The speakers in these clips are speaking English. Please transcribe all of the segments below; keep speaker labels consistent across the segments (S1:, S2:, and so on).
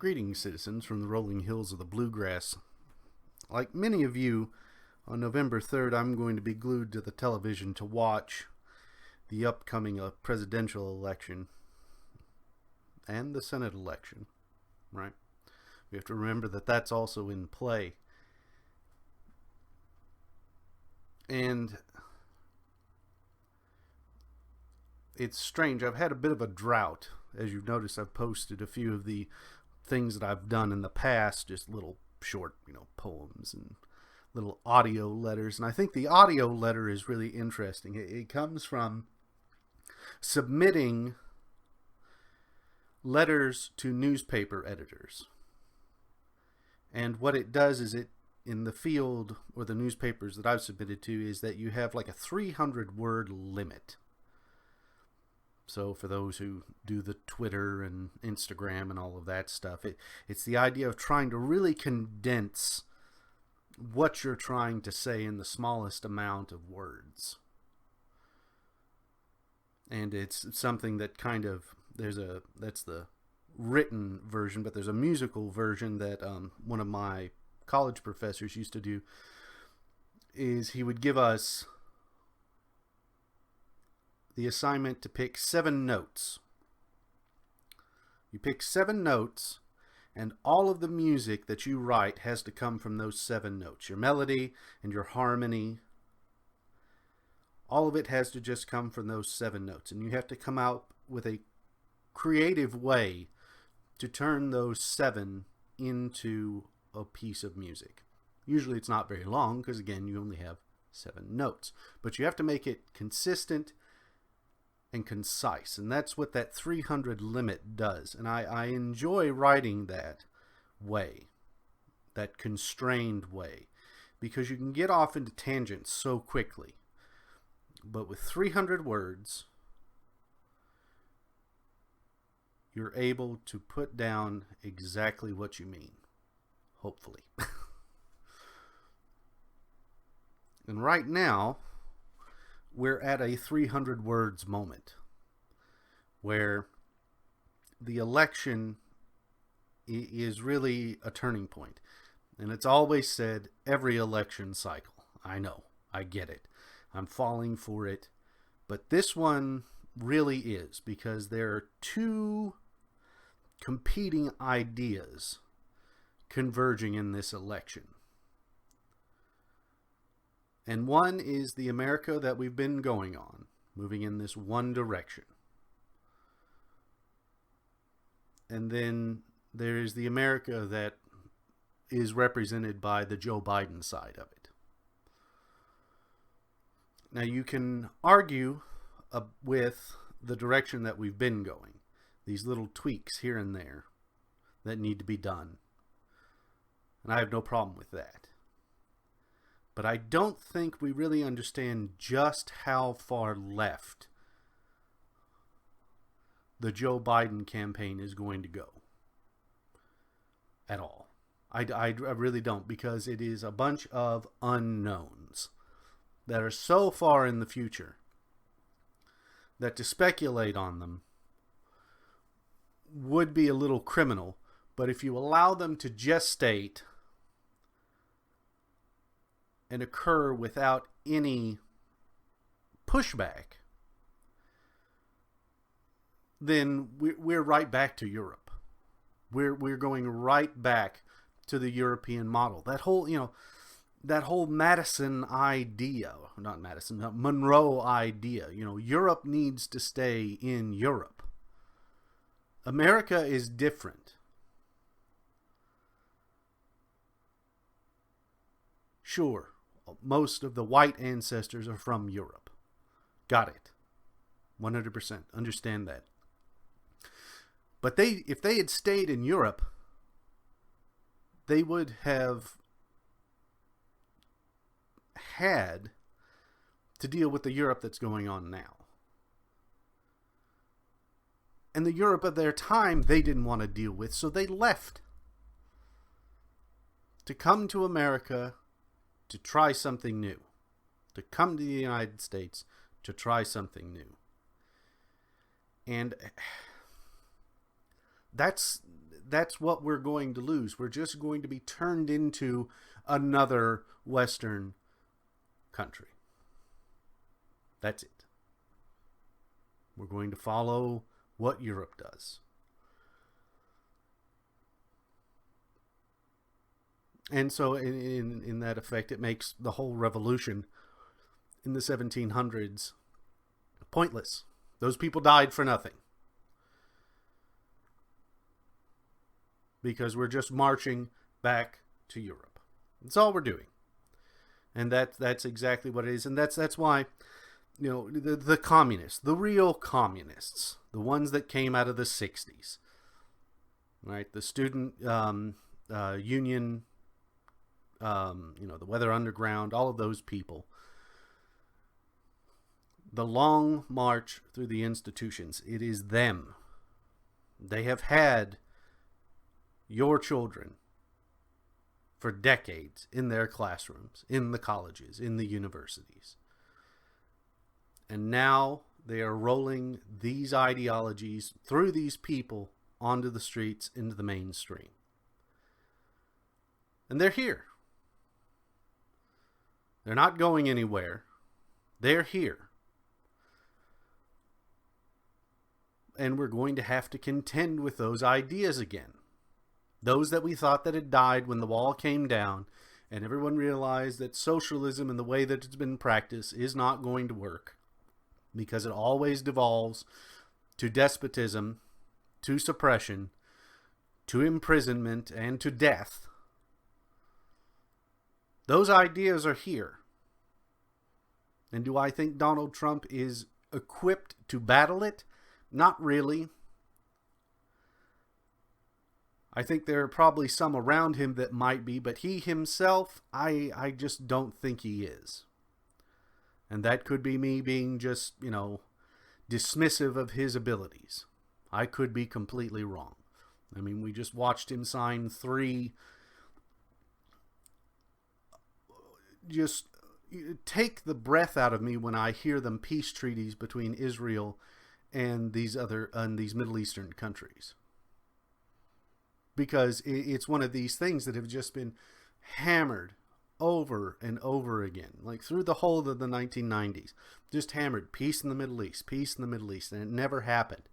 S1: Greetings, citizens from the rolling hills of the bluegrass. Like many of you, on November 3rd, I'm going to be glued to the television to watch the upcoming presidential election and the Senate election, right? We have to remember that that's also in play. And it's strange. I've had a bit of a drought. As you've noticed, I've posted a few of the things that I've done in the past, just little short, poems and little audio letters. And I think the audio letter is really interesting. It comes from submitting letters to newspaper editors. And what it does is in the field or the newspapers that I've submitted to is that you have like a 300 word limit. So for those who do the Twitter and Instagram and all of that stuff, it's the idea of trying to really condense what you're trying to say in the smallest amount of words. And it's something that kind of, that's the written version, but there's a musical version that one of my college professors used to do. Is he would give us the assignment to pick 7 notes. You pick 7 notes, and all of the music that you write has to come from those 7 notes. Your melody and your harmony, all of it has to just come from those 7 notes. And you have to come out with a creative way to turn those 7 into a piece of music. Usually it's not very long because, again, you only have 7 notes. But you have to make it consistent and concise, and that's what that 300 limit does. And I enjoy writing that way, that constrained way, because you can get off into tangents so quickly. But with 300 words, you're able to put down exactly what you mean, hopefully. And right now, we're at a 300 words moment where the election is really a turning point. And it's always said every election cycle. I know, I get it. I'm falling for it. But this one really is, because there are 2 competing ideas converging in this election. And one is the America that we've been going on, moving in this one direction. And then there is the America that is represented by the Joe Biden side of it. Now you can argue with the direction that we've been going. These little tweaks here and there that need to be done. And I have no problem with that. But I don't think we really understand just how far left the Joe Biden campaign is going to go. At all. I really don't, because it is a bunch of unknowns that are so far in the future that to speculate on them would be a little criminal. But if you allow them to gestate and occur without any pushback, then we're right back to Europe. We're going right back to the European model. That whole Madison idea, not Madison, Monroe idea. Europe needs to stay in Europe. America is different. Sure. Most of the white ancestors are from Europe. Got it. 100%. Understand that. But if they had stayed in Europe, they would have had to deal with the Europe that's going on now. And the Europe of their time they didn't want to deal with, so they left to come to America to try something new, to come to the United States to try something new. And that's that's what we're going to lose. We're just going to be turned into another Western country. That's it. We're going to follow what Europe does. And so in that effect, it makes the whole revolution in the 1700s pointless. Those people died for nothing. Because we're just marching back to Europe. That's all we're doing. And that's exactly what it is. And that's why, the communists, the real communists, the ones that came out of the 60s, right? The student union, the Weather Underground, all of those people. The long march through the institutions, it is them. They have had your children for decades in their classrooms, in the colleges, in the universities. And now they are rolling these ideologies through these people onto the streets, into the mainstream. And they're here. They're not going anywhere. They're here. And we're going to have to contend with those ideas again. Those that we thought that had died when the wall came down and everyone realized that socialism and the way that it's been practiced is not going to work because it always devolves to despotism, to suppression, to imprisonment, and to death. Those ideas are here. And do I think Donald Trump is equipped to battle it? Not really. I think there are probably some around him that might be, but he himself, I just don't think he is. And that could be me being just, dismissive of his abilities. I could be completely wrong. I mean, we just watched him sign 3. Just take the breath out of me when I hear them peace treaties between Israel and these Middle Eastern countries. Because it's one of these things that have just been hammered over and over again. Like through the whole of the 1990s. Just hammered. Peace in the Middle East. Peace in the Middle East. And it never happened.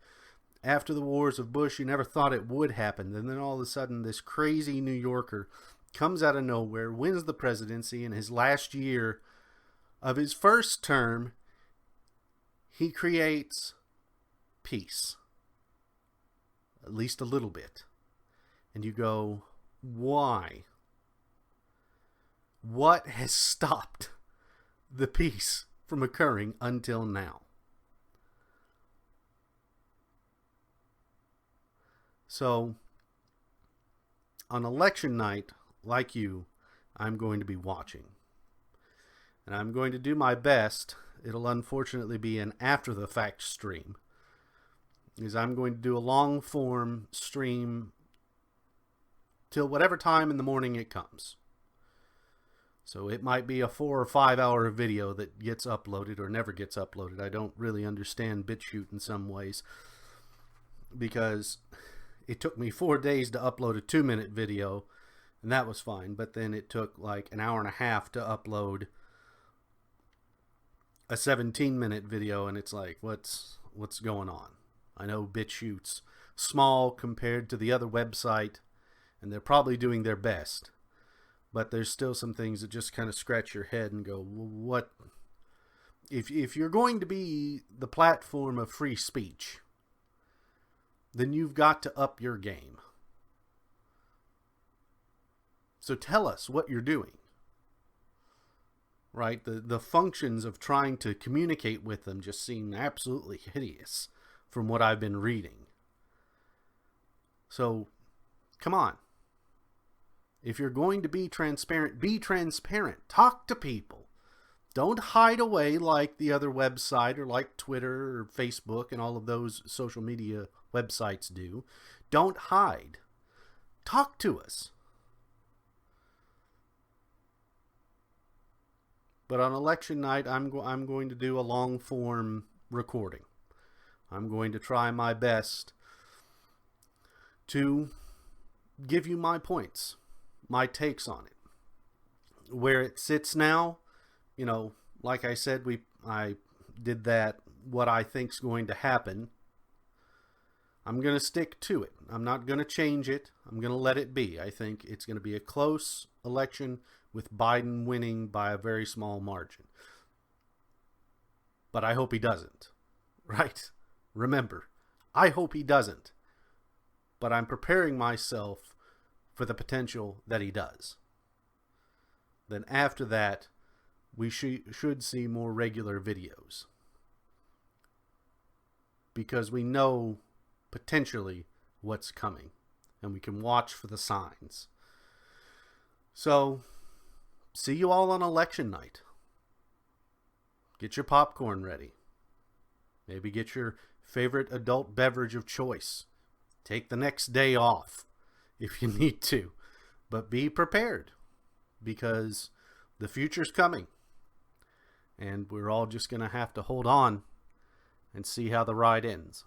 S1: After the wars of Bush, you never thought it would happen. And then all of a sudden, this crazy New Yorker comes out of nowhere, wins the presidency. In his last year of his first term, he creates peace. At least a little bit. And you go, why? What has stopped the peace from occurring until now? So, on election night, like you, I'm going to be watching. And I'm going to do my best. It'll unfortunately be an after-the-fact stream. Is I'm going to do a long-form stream till whatever time in the morning it comes. So it might be a 4 or 5 hour video that gets uploaded or never gets uploaded. I don't really understand BitChute in some ways because it took me 4 days to upload a 2-minute video and that was fine. But then it took like an hour and a half to upload a 17-minute video and it's like, what's going on? I know BitChute's small compared to the other website, and they're probably doing their best. But there's still some things that just kind of scratch your head and go, what? If you're going to be the platform of free speech, then you've got to up your game. So tell us what you're doing. Right? The functions of trying to communicate with them just seem absolutely hideous from what I've been reading. So, come on. If you're going to be transparent, be transparent. Talk to people. Don't hide away like the other website or like Twitter or Facebook and all of those social media websites do. Don't hide. Talk to us. But on election night, I'm going to do a long-form recording. I'm going to try my best to give you my points, my takes on it. Where it sits now, you know, like I said, I did that, what I think's going to happen. I'm going to stick to it. I'm not going to change it. I'm going to let it be. I think it's going to be a close election with Biden winning by a very small margin. But I hope he doesn't, right? Remember, I hope he doesn't. But I'm preparing myself for the potential that he does. Then after that, we should see more regular videos. Because we know potentially what's coming. And we can watch for the signs. So, see you all on election night. Get your popcorn ready. Maybe get your favorite adult beverage of choice. Take the next day off if you need to. But be prepared. Because the future's coming. And we're all just going to have to hold on and see how the ride ends.